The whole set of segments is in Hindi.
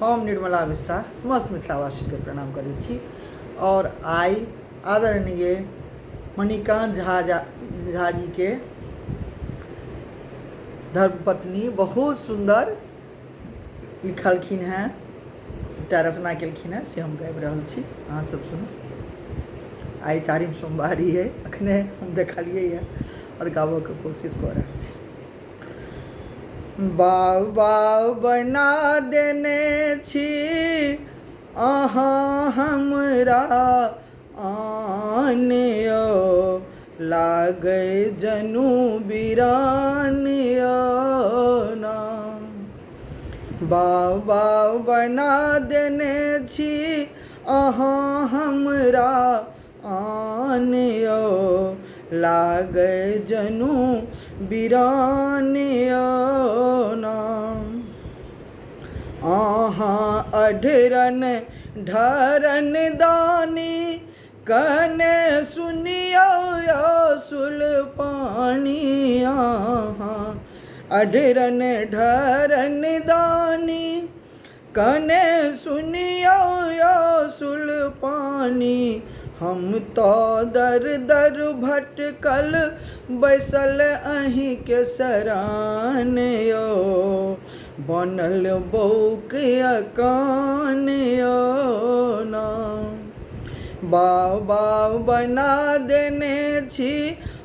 हम निर्मला मिश्रा समस्त मिथिलावासी के प्रणाम करै छी और आई आदरणीय मणिकांत झा जी के धर्मपत्नी बहुत सुंदर लिखलखिन हैं, एकटा रचना केलखिन हैं से हम गाबि रहल छी। अहाँ सब सुनू। आई 4वीं सोमवारी है, अखने हम देखलिए है और गाबऽ के कोशिश कऽ रहल छी। बाबा बना देने छी अहाँ हमरा आन यौ, लागै जनू बिरान यौ ना। बाबा बना देने छी अहाँ हमरा आन यौ, लागै जनू बिरान यौ ना। अहाँ अढरन ढरन दानी कने सुनियो असुल पानी। अहाँ अढरन ढरन दानी कने सुनियो असुल पानी। हम तो दर दर भटकल बैसल अहीं के सरान यौ, बनल बौक अकान यौ ना। बाबा बना देने छी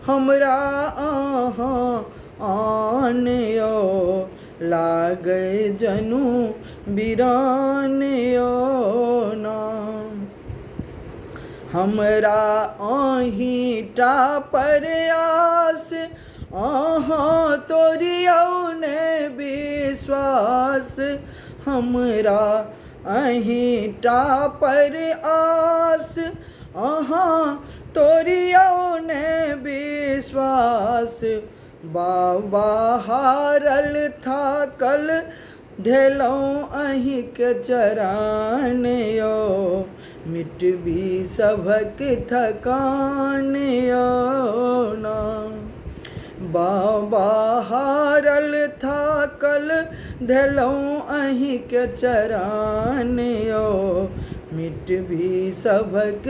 हमरा अहाँ आन यौ, लागै जनू बिरान यौ ना। हमरा अहीं टा पर आस अहाँ तोरियौ ने विश्वास। हमरा अहीं टा पर आस अहाँ तोरियौ ने विश्वास। बाबा हारल थाकल धेलहुँ अहीं के चरण यौ, मिटबी सभक थकान यौ ना। बाबा हारल थाकल धेलहुँ अहीं के चरण यौ, मिटबी सभक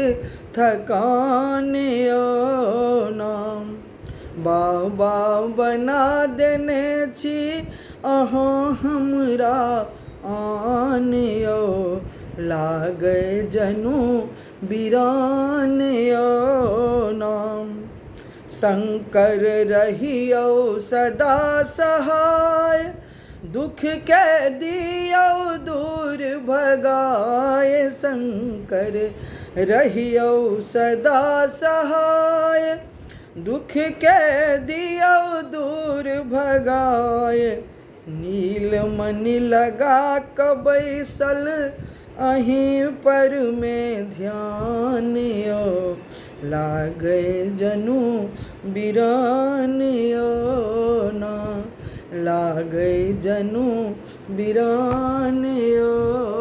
थकान यौ ना। बाबा बना देने छी अहाँ हमरा आन यौ, लागै जनू बिरान यौ ना। शंकर रहियौ सदा सहाय, दुख के दियौ दूर भगाय। शंकर रहियौ सदा सहाय, दुख के दियौ दूर भगाय। नीलमणि लगा क बैसल अहीं पर में ध्यान यौ, लागै जनू बिरान यौ ना, लागै जनू बिरान यौ।